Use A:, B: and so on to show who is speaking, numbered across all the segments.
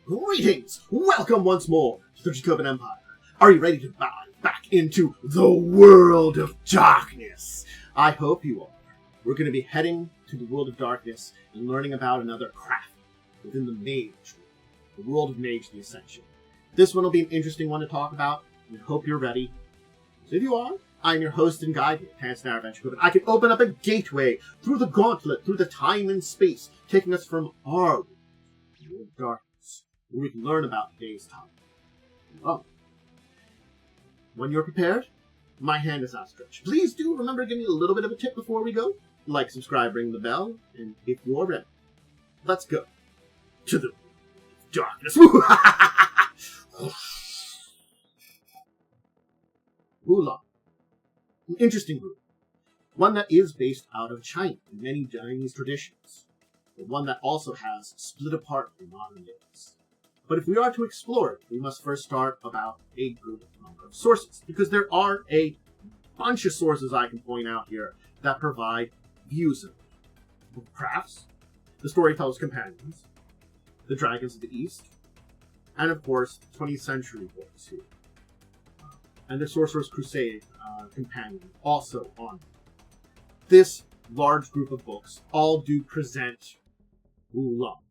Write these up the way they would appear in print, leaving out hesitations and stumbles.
A: Greetings! Welcome once more to the Dracovin Empire. Are you ready to dive back into the world of darkness? I hope you are. We're going to be heading to the world of darkness and learning about another craft within the Mage, the world of Mage The Ascension. This one will be an interesting one to talk about, and I hope you're ready. So if you are, I'm your host and guide here, Dracovin. I can open up a gateway through the gauntlet, through the time and space, taking us from our world of darkness, where we can learn about today's topic. Well, when you're prepared, my hand is outstretched. Please do remember to give me a little bit of a tip before we go. Like, subscribe, ring the bell, and if you're ready, let's go to the darkness. Wulong. An interesting group. One that is based out of China in many Chinese traditions, but one that also has split apart in modern days. But if we are to explore it, we must first start about a good number of sources, because there are a bunch of sources I can point out here that provide views of it. The crafts, the storyteller's companions, the dragons of the East, and of course, 20th century books here. And the Sorcerer's Crusade companion also on. This large group of books all do present Wulong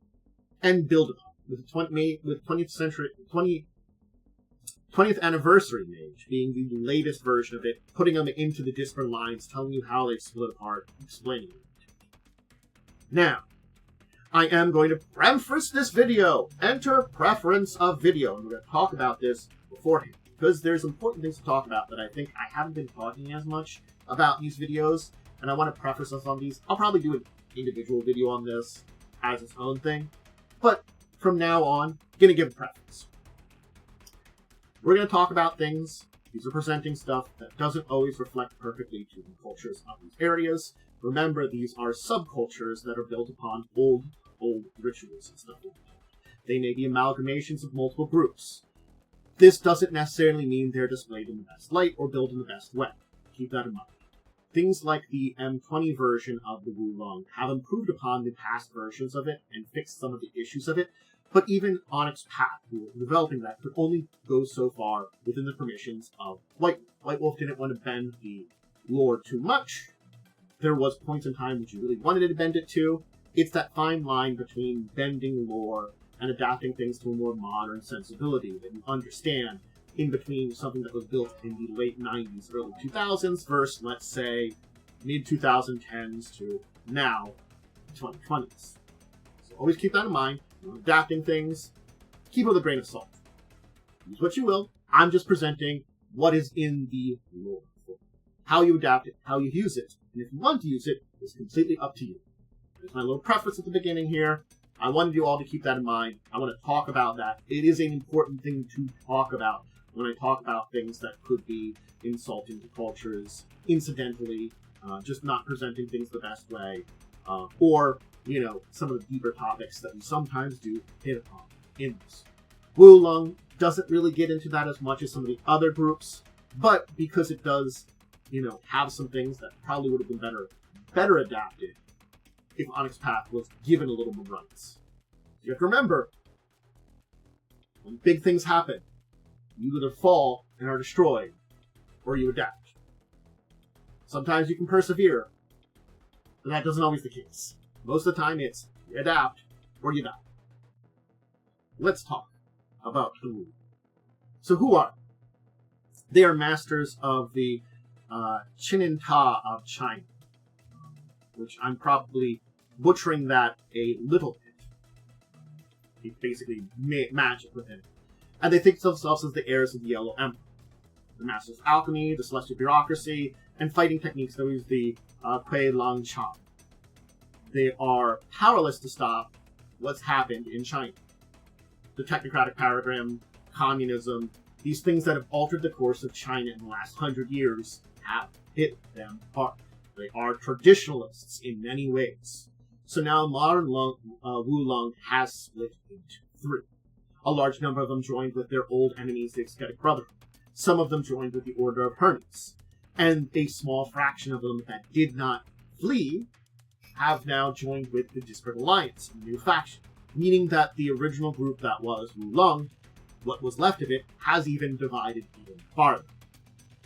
A: and build upon with 20th anniversary Mage being the latest version of it, putting them into the disparate lines, telling you how they split apart, explaining it. Now, I am going to preface this video. Enter preference of video, and we're going to talk about this beforehand, because there's important things to talk about that I think I haven't been talking as much about in these videos, and I want to preface us on these. I'll probably do an individual video on this as its own thing, but from now on, gonna give a preference. We're gonna talk about things, these are presenting stuff that doesn't always reflect perfectly to the cultures of these areas. Remember, these are subcultures that are built upon old rituals and stuff like that. They may be amalgamations of multiple groups. This doesn't necessarily mean they're displayed in the best light or built in the best way. Keep that in mind. Things like the M20 version of the Wulong have improved upon the past versions of it and fixed some of the issues of it, but even Onyx Path, who were developing that, could only go so far within the permissions of White Wolf. White Wolf didn't want to bend the lore too much. There was points in time which you really wanted to bend it to. It's that fine line between bending lore and adapting things to a more modern sensibility that you understand, in between something that was built in the late 90s, early 2000s, versus, let's say, mid-2010s to now, 2020s. So always keep that in mind. When adapting things, keep it with a grain of salt. Use what you will. I'm just presenting what is in the lore. How you adapt it, how you use it, and if you want to use it, is completely up to you. There's my little preface at the beginning here. I wanted you all to keep that in mind. I want to talk about that. It is an important thing to talk about when I talk about things that could be insulting to cultures, incidentally, just not presenting things the best way, or, some of the deeper topics that we sometimes do hit upon in this. Wulong doesn't really get into that as much as some of the other groups, but because it does, have some things that probably would have been better adapted if Onyx Path was given a little more rights. You have to remember, when big things happen, you either fall and are destroyed, or you adapt. Sometimes you can persevere, but that doesn't always be the case. Most of the time it's you adapt, or you die. Let's talk about the Wu. So who are they? They are masters of the Chininta of China, which I'm probably butchering that a little bit. It's basically magic within it. And they think of themselves as the heirs of the Yellow Emperor. The masters of alchemy, the celestial bureaucracy, and fighting techniques known as the Kui Lang Chan. They are powerless to stop what's happened in China. The technocratic paradigm, communism, these things that have altered the course of China in the last 100 years have hit them hard. They are traditionalists in many ways. So now modern Wulong has split into three. A large number of them joined with their old enemies, the Ascetic Brotherhood. Some of them joined with the Order of Hermes. And a small fraction of them that did not flee have now joined with the Disparate Alliance, a new faction. meaning that the original group that was Wulong, what was left of it, has even divided even farther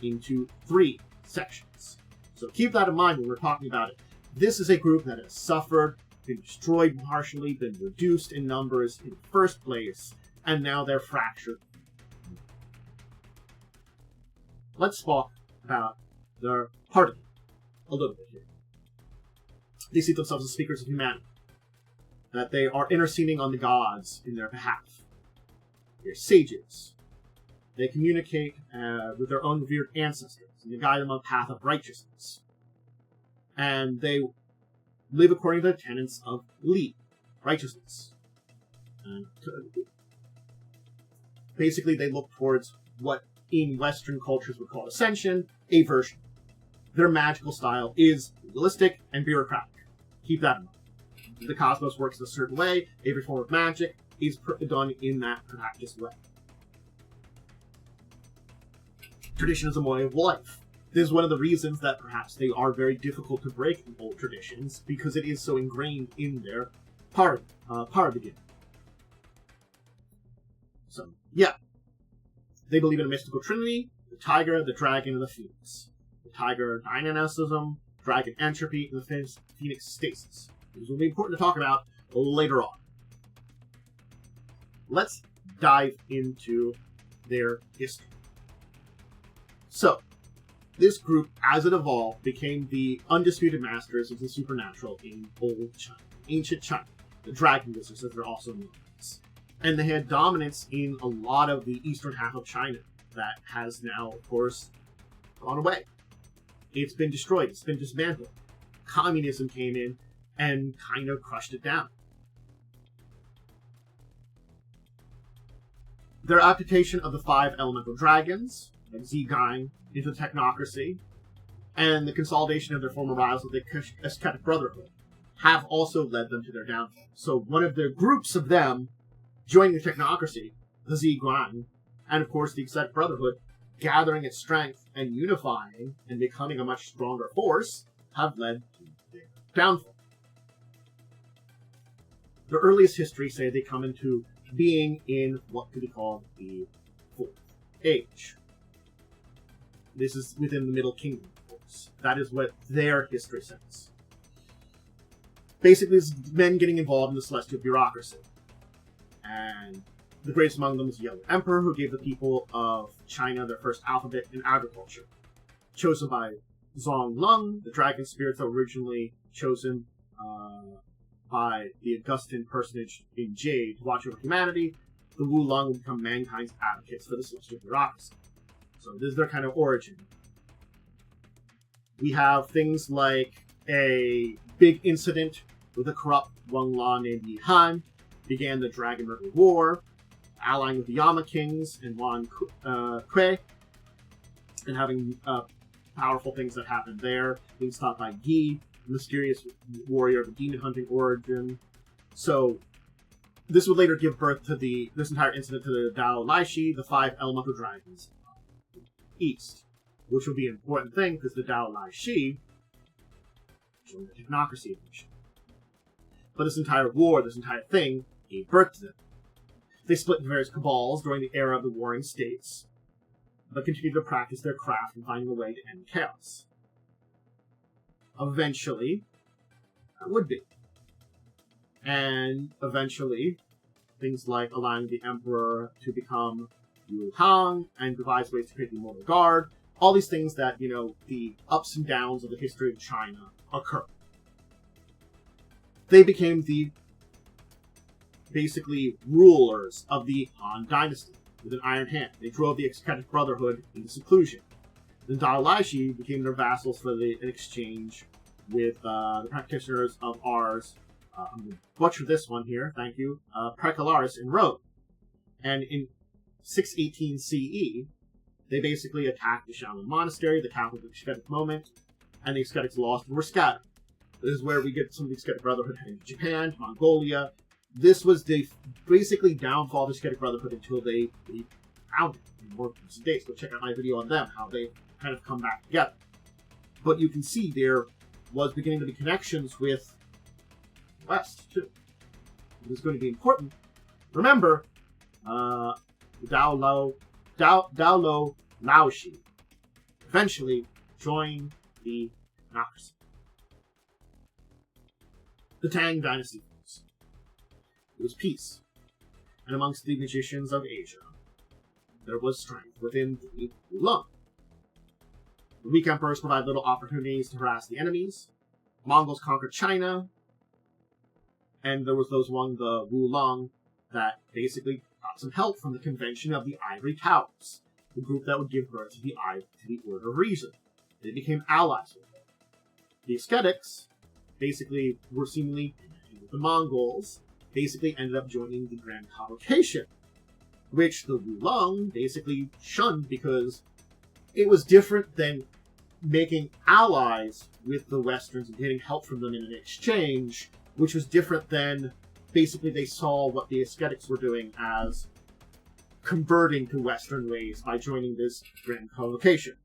A: into 3 sections. So keep that in mind when we're talking about it. This is a group that has suffered, been destroyed partially, been reduced in numbers in the first place, and now they're fractured. Let's talk about their party a little bit here. They see themselves as speakers of humanity, that they are interceding on the gods in their behalf. They're sages. They communicate with their own revered ancestors, and they guide them on a path of righteousness. And they live according to the tenets of Li, righteousness. And basically, they look towards what in Western cultures would call Ascension, a version. Their magical style is realistic and bureaucratic. Keep that in mind. The cosmos works in a certain way. Every form of magic is done in that practiced way. Tradition is a way of life. This is one of the reasons that perhaps they are very difficult to break in old traditions, because it is so ingrained in their beginning. So, yeah. They believe in a mystical trinity: the tiger, the dragon, and the phoenix. The tiger, dynamism; dragon, entropy; and the phoenix, stasis. These will be important to talk about later on. Let's dive into their history. So, this group, as it evolved, became the undisputed masters of the supernatural in old China, ancient China. The dragon wizards, as they're also known as. And they had dominance in a lot of the eastern half of China that has now, of course, gone away. It's been destroyed. It's been dismantled. Communism came in and kind of crushed it down. Their application of the 5 elemental dragons, like Zigang, into the technocracy, and the consolidation of their former rivals with the Ascetic Brotherhood have also led them to their downfall. So one of the groups of them joining the technocracy, the Zigang, and of course the Ascetic Brotherhood, gathering its strength and unifying and becoming a much stronger force, have led to their downfall. Their earliest history say they come into being in what could be called the 4th Age. This is within the Middle Kingdom, of course. That is what their history says. Basically, it's men getting involved in the celestial bureaucracy. And the greatest among them is the Yellow Emperor, who gave the people of China their first alphabet and agriculture. Chosen by Zonglong, the dragon spirits that were originally chosen by the Augustan personage in Jade to watch over humanity, the Wulong will become mankind's advocates for the celestial bureaucracy. So this is their kind of origin. We have things like a big incident with a corrupt Wangla named Yi Han, began the Dragon River War, allying with the Yama Kings and Wan Kui, and having powerful things that happened there, being stopped by Yi, a mysterious warrior of a demon-hunting origin. So this would later give birth to this entire incident to the Dao Laishi, the 5 elemental dragons east, which will be an important thing because the Dao Laishi joined the technocracy initially. But this entire war, this entire thing, gave birth to them. They split into various cabals during the era of the warring states, but continued to practice their craft and finding a way to end chaos. Eventually, that would be. And eventually, things like allowing the Emperor to become Yu Hang and devise ways to create the Immortal Guard, all these things that, the ups and downs of the history of China occur. They became the, basically, rulers of the Han Dynasty with an iron hand. They drove the Ascetic Brotherhood into seclusion. The Dao Laishi became their vassals for an exchange with the practitioners of Ars. I'm going to butcher this one here, thank you. Precalaris in Rome. And in 618 CE, they basically attacked the Shaolin Monastery, the capital of the Ascetic moment, and the Ascetics lost and were scattered. This is where we get some of the Ascetic Brotherhood heading to Japan, to Mongolia. This was the basically downfall of the Ascetic Brotherhood until they found it in more recent days. Go check out my video on them, how they kind of come back together. But you can see there was beginning to be connections with the West, too. it was going to be important. Remember, Dao Lo Laoshi eventually joined the democracy. The Tang Dynasty falls. It was peace, and amongst the magicians of Asia, there was strength within the Wulong. The weak emperors provided little opportunities to harass the enemies. Mongols conquered China, and there was those among the Wulong that basically got some help from the Convention of the Ivory Towers, the group that would give birth to the Order of Reason. They became allies with it. The ascetics basically were seemingly connected with the Mongols, basically ended up joining the Grand Convocation, which the Wulong basically shunned because it was different than making allies with the Westerns and getting help from them in an exchange, which was different than basically they saw what the ascetics were doing as converting to Western ways by joining this Grand Convocation.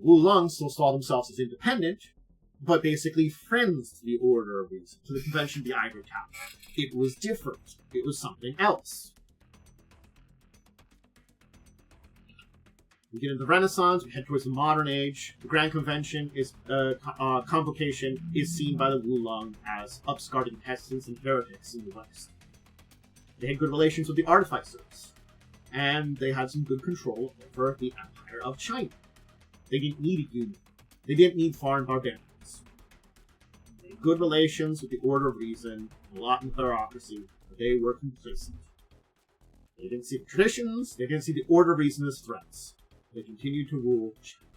A: Wulong still saw themselves as independent, but basically friends to the Order of Reason, to the Convention of the Ivory Tower. It was different. It was something else. We get into the Renaissance, we head towards the modern age. The Grand Convention Convocation is seen by the Wulong as upstarting peasants and heretics in the West. They had good relations with the artificers, and they had some good control over the Empire of China. They didn't need a union. They didn't need foreign barbarians. They had good relations with the Order of Reason, a lot in bureaucracy, but they were complacent. They didn't see the traditions, they didn't see the Order of Reason as threats. They continued to rule China.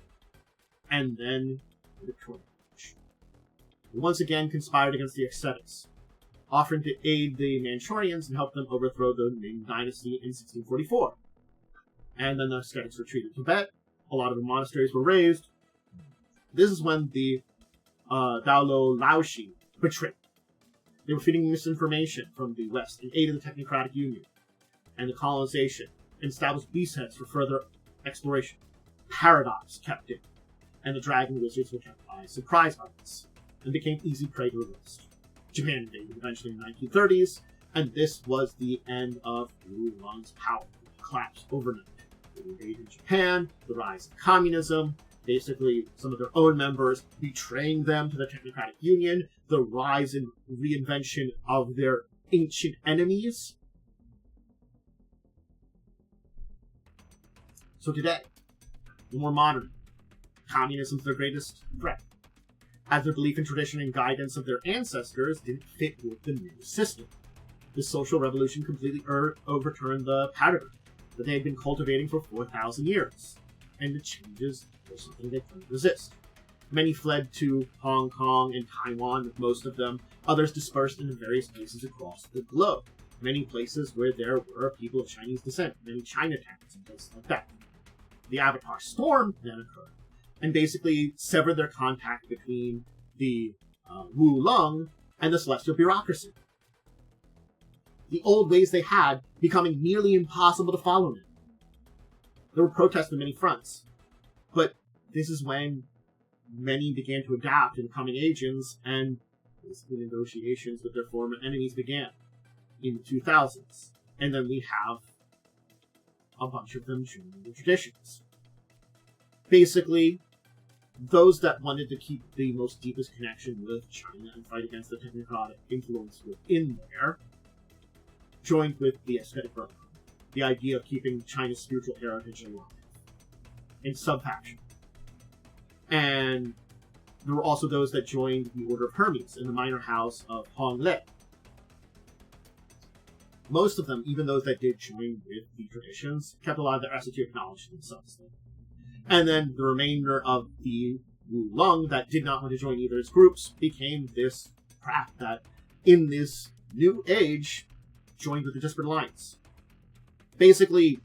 A: And then the Victorian Age. They once again conspired against the ascetics, offering to aid the Manchurians and help them overthrow the Ming Dynasty in 1644. And then the ascetics retreated to Tibet. A lot of the monasteries were razed. This is when the Dao Lo Laoshi betrayed. They were feeding misinformation from the West in aid of the Technocratic Union and the colonization, and established beachheads for further exploration. Paradox kept in, and the dragon wizards were kept by surprise by this, and became easy prey to the West. Japan invaded eventually in the 1930s, and this was the end of Wulong's power. It collapsed overnight. They invaded Japan, the rise of communism, basically some of their own members betraying them to the Technocratic Union, the rise and reinvention of their ancient enemies. So today, the more modern, communism is their greatest threat, as their belief in tradition and guidance of their ancestors didn't fit with the new system. The social revolution completely overturned the paradigm that they had been cultivating for 4,000 years, and the changes were something they couldn't resist. Many fled to Hong Kong and Taiwan, with most of them, others dispersed into various places across the globe. Many places where there were people of Chinese descent, many Chinatowns and places like that. The Avatar Storm then occurred, and basically severed their contact between the Wulong and the celestial bureaucracy. The old ways they had becoming nearly impossible to follow now. There were protests on many fronts, but this is when many began to adapt and becoming agents, and basically negotiations with their former enemies began in the 2000s. And then we have a bunch of them joining the traditions. Basically, those that wanted to keep the most deepest connection with China and fight against the technocratic influence within there joined with the aesthetic brotherhood, the idea of keeping China's spiritual heritage alive, in sub-faction. And there were also those that joined the Order of Hermes in the minor house of Hongle. Most of them, even those that did join with the traditions, kept a lot of their esoteric knowledge to themselves. And then the remainder of the Wulong that did not want to join either of its groups became this craft that, in this new age, joined with the Disparate Alliance. Basically,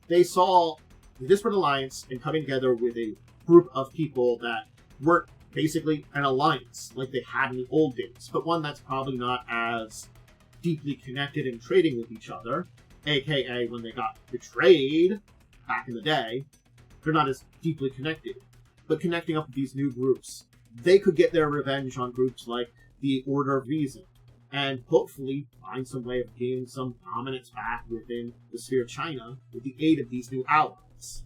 A: they saw the Disparate Alliance and coming together with a group of people that weren't basically an alliance like they had in the old days, but one that's probably not as deeply connected and trading with each other, aka when they got betrayed back in the day, they're not as deeply connected. But connecting up with these new groups, they could get their revenge on groups like the Order of Reason and hopefully find some way of gaining some dominance back within the sphere of China with the aid of these new allies.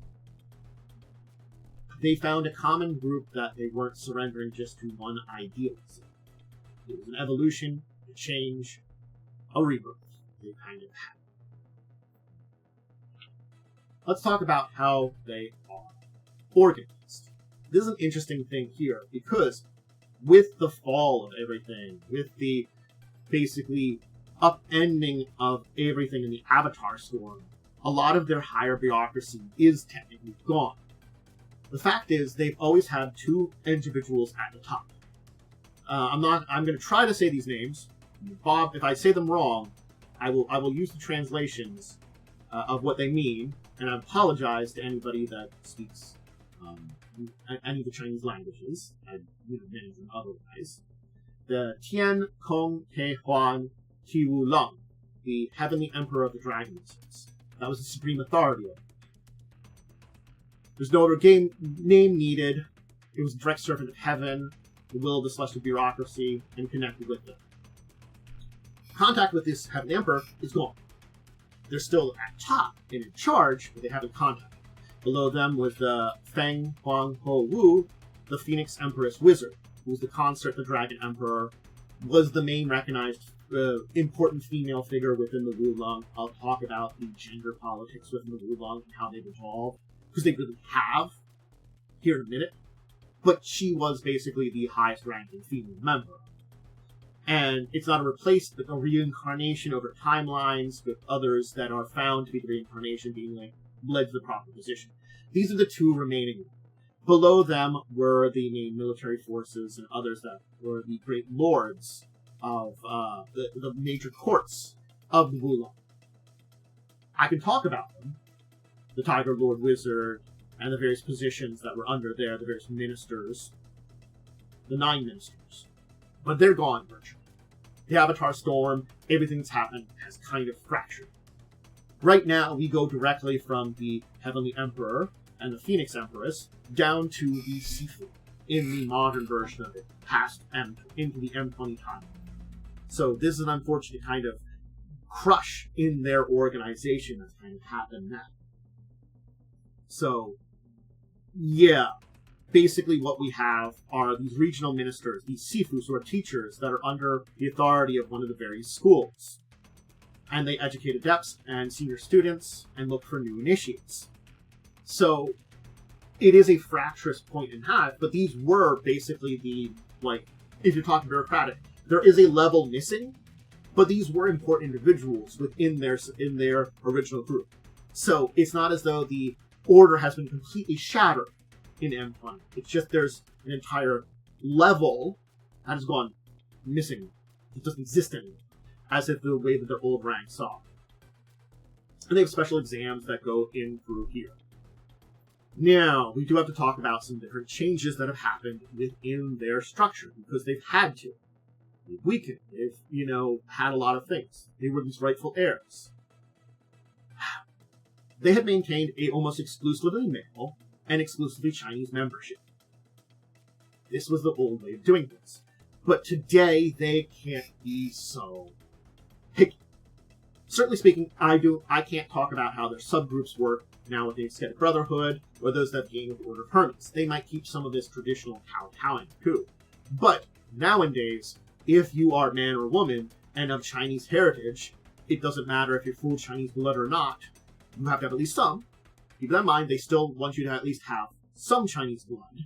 A: They found a common group that they weren't surrendering just to one idealism. It was an evolution, a change, a rebirth they kind of had. Let's talk about how they are organized. This is an interesting thing here, because with the fall of everything, with the basically upending of everything in the Avatar Storm, a lot of their higher bureaucracy is technically gone. The fact is, they've always had two individuals at the top. I'm going to try to say these names. Bob, if I say them wrong, I will use the translations of what they mean, and I apologize to anybody that speaks any of the Chinese languages. I manage them otherwise. The Tian Kong He Huan Qi Wu Leng, the Heavenly Emperor of the Dragon Lizards. That was the supreme authority of it. There's no other name needed. It was a direct servant of heaven, the will of the celestial bureaucracy, and connected with them. Contact with this Heavenly Emperor is gone. They're still at top and in charge, but they haven't contacted. Below them was the Feng Huang Ho Wu, the Phoenix Empress Wizard, who was the consort, the Dragon Emperor, was the main recognized important female figure within the Wulong. I'll talk about the gender politics within the Wulong and how they've evolved, because they really have, here in a minute. But she was basically the highest ranking female member. And it's not a replacement, a reincarnation over timelines with others that are found to be the reincarnation being led to the proper position. These are the two remaining. Below them were the main military forces and others that were the great lords of the major courts of the Wulong. I can talk about them. The Tiger Lord Wizard and the various positions that were under there, the various ministers, the 9 ministers. But they're gone virtually. The Avatar Storm, everything that's happened has kind of fractured. Right now, we go directly from the Heavenly Emperor and the Phoenix Empress down to the Sifu in the modern version of it, past into the M20 time. So this is an unfortunate kind of crush in their organization that's kind of happened now. So, yeah. Basically what we have are these regional ministers, these Sifus, who are teachers that are under the authority of one of the various schools. And they educate adepts and senior students and look for new initiates. So, it is a fractious point in half, but these were basically the, if you're talking bureaucratic, there is a level missing, but these were important individuals within their original group. So, it's not as though the order has been completely shattered in M20. It's just there's an entire level that has gone missing. It doesn't exist anymore, as if the way that their old ranks are. And they have special exams that go in through here. Now, we do have to talk about some different changes that have happened within their structure, because they've had to. They've weakened. They've, had a lot of things. They were these rightful heirs. They had maintained a almost exclusively male and exclusively Chinese membership. This was the old way of doing things. But today, they can't be so picky. Certainly speaking, I can't talk about how their subgroups work now with the Ascetic Brotherhood, or those that gain with the Order of Hermits. They might keep some of this traditional kowtowing too. But nowadays, if you are man or woman and of Chinese heritage, it doesn't matter if you're full Chinese blood or not. You have to have at least some. Keep that in mind, they still want you to at least have some Chinese blood.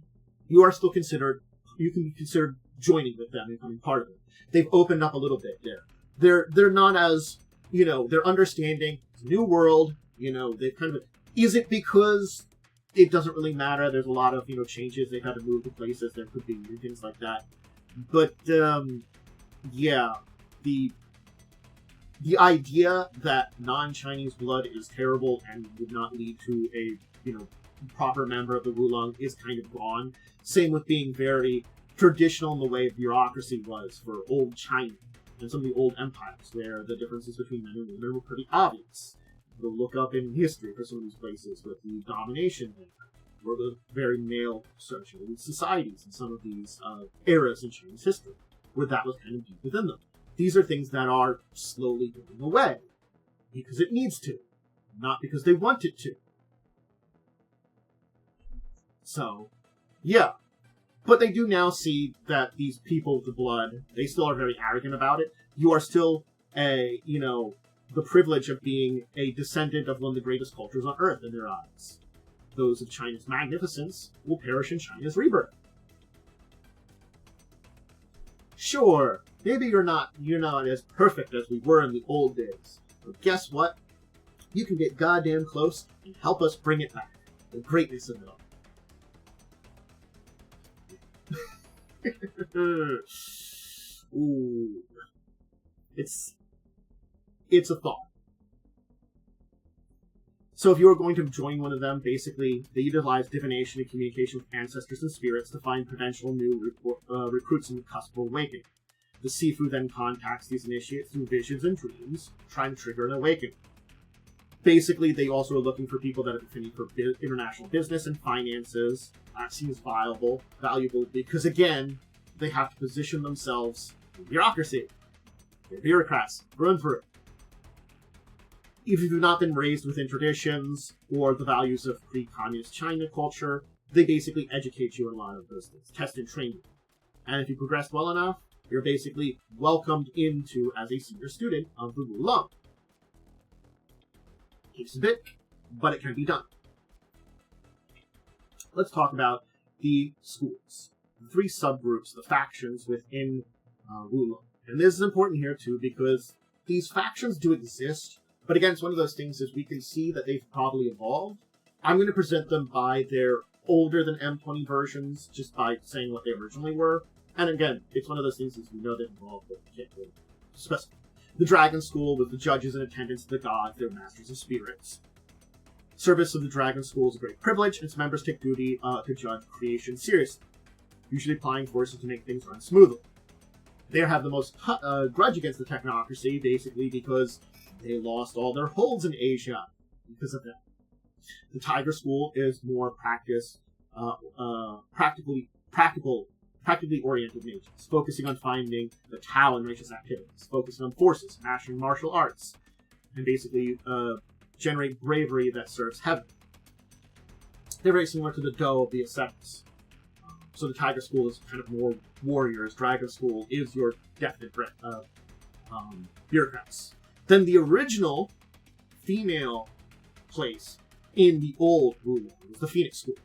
A: You can be considered joining with them and becoming part of it. They've opened up a little bit there. They're not as, they're understanding new world, they've kind of, is it because it doesn't really matter? There's a lot of, changes. They've had to move to places. There could be new things like that. But, yeah, the idea that non-Chinese blood is terrible and would not lead to a, proper member of the Wulong is kind of gone. Same with being very traditional in the way bureaucracy was for old China and some of the old empires, where the differences between men and women were pretty obvious. We'll look up in history for some of these places with the domination or the very male-associated societies in some of these eras in Chinese history, where that was kind of deep within them. These are things that are slowly going away because it needs to, not because they want it to. So, yeah. But they do now see that these people with the blood, they still are very arrogant about it. You are still the privilege of being a descendant of one of the greatest cultures on Earth in their eyes. Those of China's magnificence will perish in China's rebirth. Sure, maybe you're not as perfect as we were in the old days. But guess what? You can get goddamn close and help us bring it back. The greatness of it all. Ooh. It's a thought. So if you were going to join one of them, basically, they utilize divination and communication with ancestors and spirits to find potential new recruits in the cusp of awakening. The Sifu then contacts these initiates through visions and dreams, trying to trigger an awakening. Basically, they also are looking for people that have affinity for international business and finances. That seems valuable because, again, they have to position themselves in bureaucracy. They're bureaucrats, through and through. If you've not been raised within traditions or the values of pre-communist China culture, they basically educate you in a lot of those things, test and train you. And if you progress well enough, you're basically welcomed into as a senior student of the Wulong. Takes a bit, but it can be done. Let's talk about the schools. The three subgroups, the factions within Wulong. And this is important here too, because these factions do exist, but again, it's one of those things is we can see that they've probably evolved. I'm going to present them by their older than M20 versions, just by saying what they originally were. And again, it's one of those things is we know they've evolved, but we can't really specify. The Dragon School with the judges and attendants of the gods, they're masters of spirits. Service of the Dragon School is a great privilege, and its members take duty to judge creation seriously, usually applying forces to make things run smoothly. They have the most grudge against the technocracy, basically because they lost all their holds in Asia because of that. The Tiger School is more practically oriented mages, focusing on finding the Tao in righteous activities, focusing on forces, mastering martial arts, and basically generate bravery that serves heaven. They're very similar to the Doe of the ascetics. So the Tiger School is kind of more warriors. Dragon School is your definite bureaucrats. Then the original female place in the old Wulong was the Phoenix School.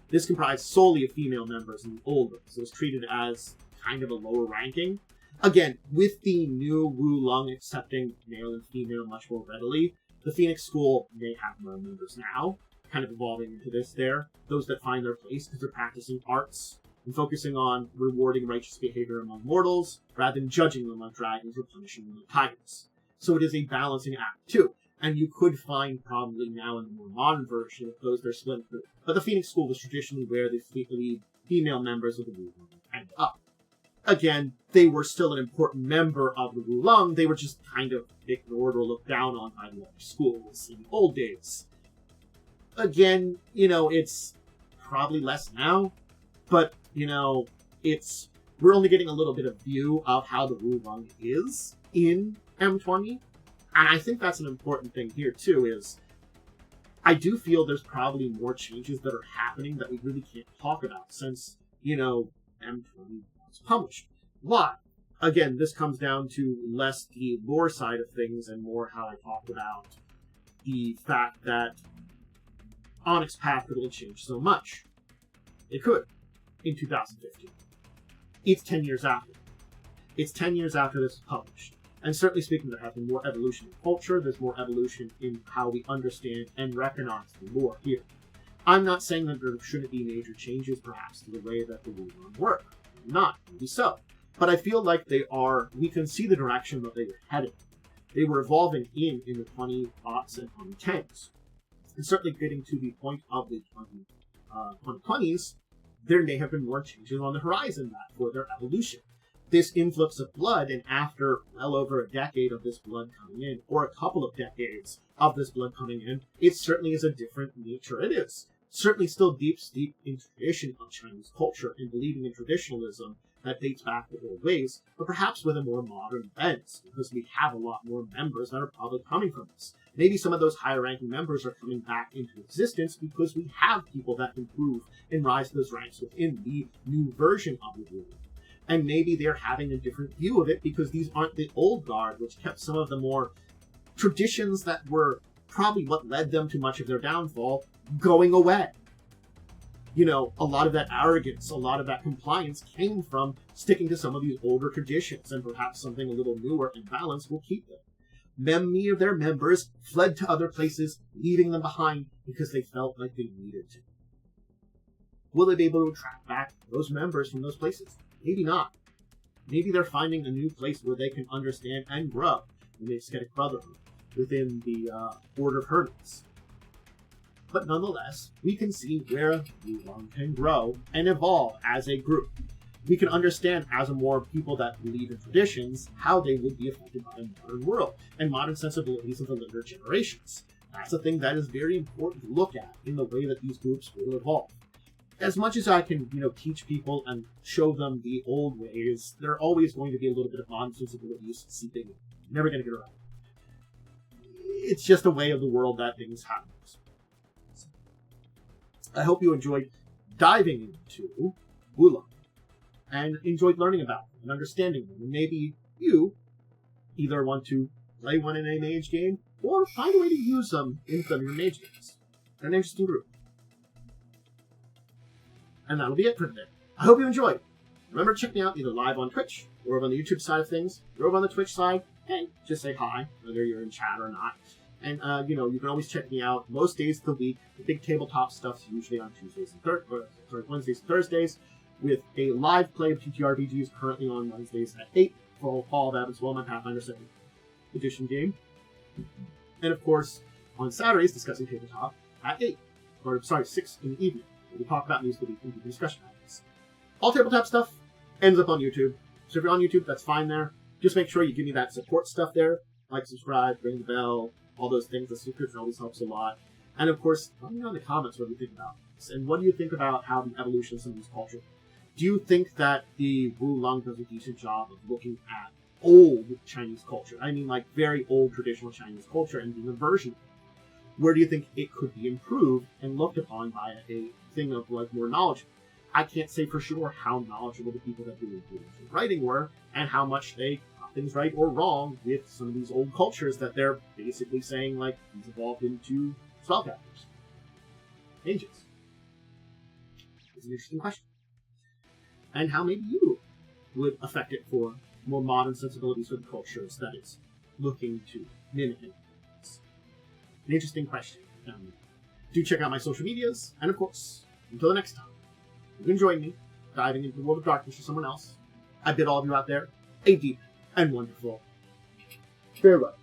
A: This comprised solely of female members in the old ones. It was treated as kind of a lower ranking. Again, with the new Wulong accepting male and female much more readily, the Phoenix School may have more members now, kind of evolving into this there. Those that find their place because they're practicing arts and focusing on rewarding righteous behavior among mortals, rather than judging them like dragons or punishing them like tigers. So it is a balancing act, too. And you could find probably now in the more modern version of those that are split through. But the Phoenix School was traditionally where the female members of the Wulong ended up. Again, they were still an important member of the Wulong. They were just kind of ignored or looked down on by the other schools in the old days. Again, it's probably less now, but, we're only getting a little bit of view of how the Wulong is in M20. And I think that's an important thing here, too, is I do feel there's probably more changes that are happening that we really can't talk about since, M20 was published. Why? Again, this comes down to less the lore side of things and more how I talked about the fact that Onyx Path could only change so much. It could in 2015. It's 10 years after. It's 10 years after this was published. And certainly speaking, there has been more evolution in culture, there's more evolution in how we understand and recognize the lore here. I'm not saying that there shouldn't be major changes, perhaps, to the way that the Wulong work. Not, maybe so. But I feel like we can see the direction that they were headed. They were evolving in the 20aughts and 2010s. And certainly getting to the point of the 2020s, there may have been more changes on the horizon for their evolution. This influx of blood, and after well over a decade of this blood coming in, or a couple of decades of this blood coming in, it certainly is a different nature. It is certainly still deep in tradition of Chinese culture and believing in traditionalism that dates back to old ways, but perhaps with a more modern bent, because we have a lot more members that are probably coming from this. Maybe some of those higher-ranking members are coming back into existence because we have people that can prove and rise to those ranks within the new version of the world. And maybe they're having a different view of it because these aren't the old guard, which kept some of the more traditions that were probably what led them to much of their downfall going away. You know, a lot of that arrogance, a lot of that compliance came from sticking to some of these older traditions, and perhaps something a little newer and balanced will keep them. Many of their members fled to other places, leaving them behind because they felt like they needed to. Will they be able to attract back those members from those places? Maybe not. Maybe they're finding a new place where they can understand and grow in the ascetic brotherhood within the Order of Hermes. But nonetheless, we can see where Wulong can grow and evolve as a group. We can understand, as a more people that believe in traditions, how they would be affected by a modern world and modern sensibilities of the later generations. That's a thing that is very important to look at in the way that these groups will evolve. As much as I can, teach people and show them the old ways, there are always going to be a little bit of modern sensibilities seeping in. Never going to get around. It's just a way of the world that things happen. I hope you enjoyed diving into Wulong and enjoyed learning about them and understanding them. And maybe you either want to play one in a mage game or find a way to use them in some of your mage games. They're an interesting group. And that'll be it for today. I hope you enjoyed. Remember to check me out either live on Twitch or over on the YouTube side of things. If you're over on the Twitch side, hey, just say hi, whether you're in chat or not. And, you can always check me out most days of the week. The big tabletop stuff's usually on Wednesdays and Thursdays, with a live play of TTRPGs currently on Wednesdays at 8 for all of that as well, my Pathfinder 2nd edition game. And, of course, on Saturdays, discussing tabletop at 6 in the evening. We talk about news of the week and do discussion items. All tabletop stuff ends up on YouTube. So if you're on YouTube, that's fine there. Just make sure you give me that support stuff there. Like, subscribe, ring the bell, all those things. The subscription always helps a lot. And of course, let me know in the comments what you think about this. And what do you think about how the evolution of some of these cultures? Do you think that the Wulong does a decent job of looking at old Chinese culture? I mean, like, very old traditional Chinese culture and being a version of it. Where do you think it could be improved and looked upon by a thing of, like, more knowledge? I can't say for sure how knowledgeable the people that do writing were and how much they things right or wrong with some of these old cultures that they're basically saying, like, these evolved into spellcasters. Mages. It's an interesting question. And how maybe you would affect it for more modern sensibilities for the cultures that it's looking to mimic. An interesting question. Do check out my social medias, and of course, until the next time, you can join me diving into the world of darkness for someone else. I bid all of you out there a deep and wonderful farewell.